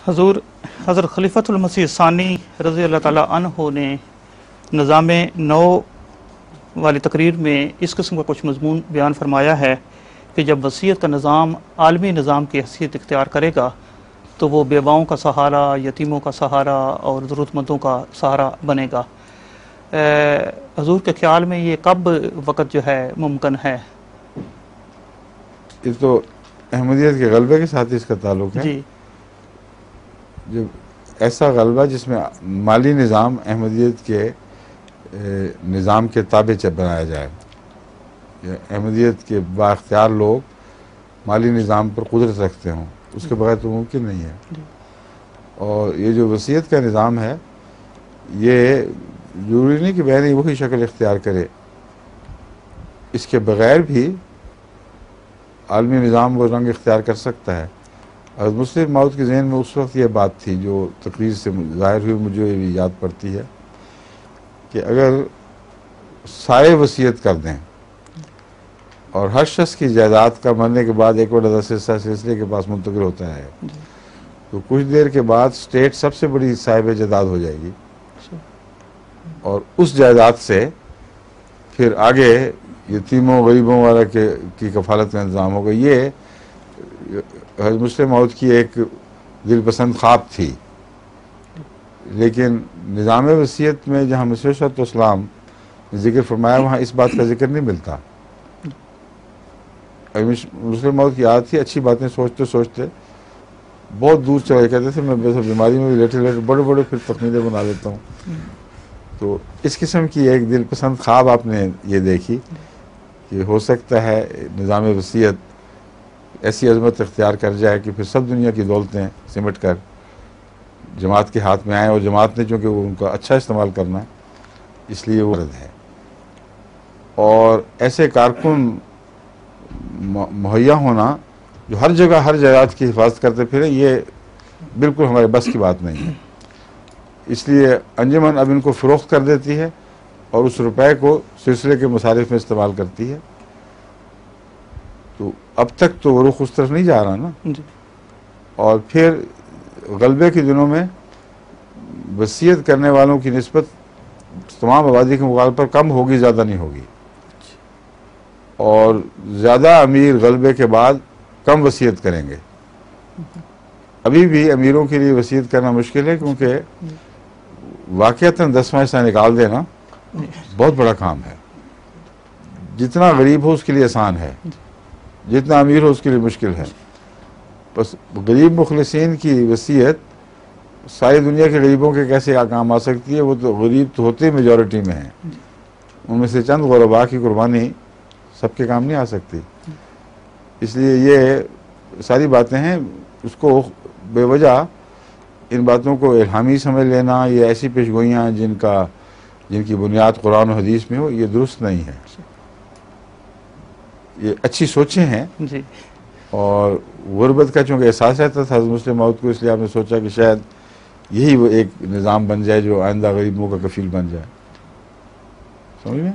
حضور حضرت خلیفۃ المسیح ثانی رضی اللہ تعالیٰ عنہ نے نظام نو والی تقریر میں اس قسم کا کچھ مضمون بیان فرمایا ہے کہ جب وصیت کا نظام عالمی نظام کی حیثیت اختیار کرے گا تو وہ بیواؤں کا سہارا، یتیموں کا سہارا اور ضرورت مندوں کا سہارا بنے گا۔ حضور کے خیال میں یہ کب وقت جو ہے ممکن ہے؟ یہ تو احمدیت کے غلبے کے ساتھ اس کا تعلق ہے۔ جی، جب ایسا غلبہ جس میں مالی نظام احمدیت کے نظام کے تابع بنایا جائے، احمدیت کے با اختیار لوگ مالی نظام پر قدرت رکھتے ہوں، اس کے بغیر تو ممکن نہیں ہے۔ اور یہ جو وصیت کا نظام ہے، یہ ضروری نہیں کہ بہن وہی شکل اختیار کرے، اس کے بغیر بھی عالمی نظام وہ رنگ اختیار کر سکتا ہے۔ حضرت مسلم موعود کے ذہن میں اس وقت یہ بات تھی جو تقریر سے ظاہر ہوئی، مجھے یہ بھی یاد پڑتی ہے کہ اگر سارے وصیت کر دیں اور ہر شخص کی جائیداد کا مرنے کے بعد ایک بڑا سلسلے کے پاس منتقل ہوتا ہے تو کچھ دیر کے بعد اسٹیٹ سب سے بڑی صاحب جائیداد ہو جائے گی، اور اس جائیداد سے پھر آگے یتیموں غریبوں والا کی کفالت کا انتظام ہوگا۔ یہ حضرت مسلم موعود کی ایک دل پسند خواب تھی، لیکن نظام وصیت میں جہاں مسیح صلی اللہ علیہ وسلم نے ذکر فرمایا وہاں اس بات کا ذکر نہیں ملتا۔ مسلم موعود کی عادت تھی اچھی باتیں سوچتے سوچتے بہت دور چلے کہتے تھے میں بیماری میں بھی لیٹے لیٹے بڑے بڑے پھر تخمیدیں بنا لیتا ہوں۔ تو اس قسم کی ایک دل پسند خواب آپ نے یہ دیکھی کہ ہو سکتا ہے نظام وصیت ایسی عظمت اختیار کر جائے کہ پھر سب دنیا کی دولتیں سمٹ کر جماعت کے ہاتھ میں آئیں، اور جماعت نے چونکہ ان کا اچھا استعمال کرنا ہے اس لیے وہ رد ہے، اور ایسے کارکن مہیا ہونا جو ہر جگہ ہر جائیداد کی حفاظت کرتے پھریں، یہ بالکل ہمارے بس کی بات نہیں ہے۔ اس لیے انجمن اب ان کو فروخت کر دیتی ہے اور اس روپے کو سلسلے کے مصارف میں استعمال کرتی ہے، تو اب تک تو رخ اس طرف نہیں جا رہا نا۔ اور پھر غلبے کے دنوں میں وصیت کرنے والوں کی نسبت تمام آبادی کے مقابلے پر کم ہوگی، زیادہ نہیں ہوگی، اور زیادہ امیر غلبے کے بعد کم وصیت کریں گے۔ ابھی بھی امیروں کے لیے وصیت کرنا مشکل ہے، کیونکہ واقعتاً 10واں حصہ نکال دینا بہت بڑا کام ہے۔ جتنا غریب ہو اس کے لیے آسان ہے، جتنا امیر ہو اس کے لیے مشکل ہے۔ بس غریب مخلصین کی وصیت ساری دنیا کے غریبوں کے کیسے کام آ سکتی ہے؟ وہ تو غریب تو ہوتے میجورٹی میں ہیں، ان میں سے چند غرباء کی قربانی سب کے کام نہیں آ سکتی۔ اس لیے یہ ساری باتیں ہیں، اس کو بے وجہ ان باتوں کو الہامی سمجھ لینا، یہ ایسی پیشگوئیاں جن کی بنیاد قرآن و حدیث میں ہو، یہ درست نہیں ہے۔ یہ اچھی سوچیں ہیں، اور غربت کا چونکہ احساس رہتا تھا حضرت مسلم موعود کو، اس لیے آپ نے سوچا کہ شاید یہی وہ ایک نظام بن جائے جو آئندہ غریبوں کا کفیل بن جائے۔ سمجھ میں؟